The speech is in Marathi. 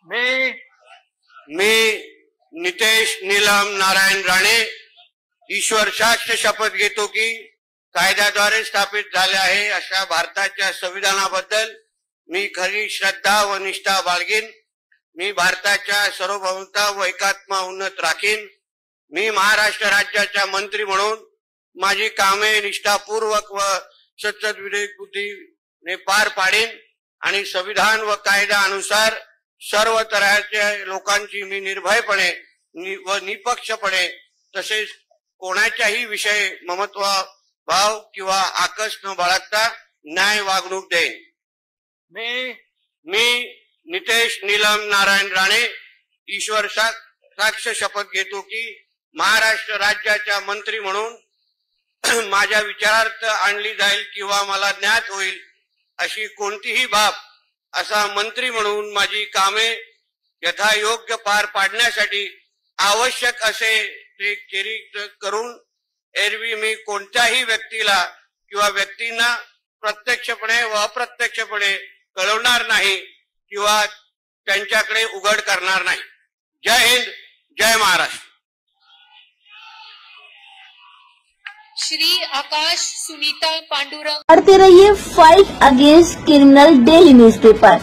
मी नितेश नीलम नारायण राणे ईश्वर साक्ष शपथ घेतो की कायद्याद्वारे स्थापित झाले आहे अशा भारताच्या संविधानाबद्दल मी खरी श्रद्धा व निष्ठा बाळगीन। मी भारताच्या सार्वभौमता व एकात्मता उन्नत राखीन। मी महाराष्ट्र राज्याचा मंत्री म्हणून माझी कामे निष्ठापूर्वक व सच्चविवेक बुद्धीने पार पाडीन आणि संविधान व कायद्यानुसार सर्व तऱ्हेच्या लोकांची मी निर्भयपणे व निपक्षपणे तसेच कोणाच्याही विषयी ममत्व भाव किंवा आकस न बाळगता न्याय वागणूक देईन। मी नितेश नीलम नारायण राणे ईश्वर साक्ष शपथ घेतो की महाराष्ट्र राज्याचा मंत्री म्हणून माझ्या विचारार्थ आणली जाईल किंवा मला ज्ञात होईल अशी कोणतीही बाब असा मंत्री म्हणून माझी कामे यथायोग्य पार पाडण्यासाठी आवश्यक असे ते करून एरवी मी कोणत्याही व्यक्तीला किंवा व्यक्तींना प्रत्यक्षपणे व अप्रत्यक्षपणे कळवणार नाही किंवा त्यांच्याकडे उघड करणार नाही। जय हिंद, जय महाराष्ट्र। श्री आकाश सुनीता पांडुरंग। पढ़ते रहिए fight against criminal daily newspaper.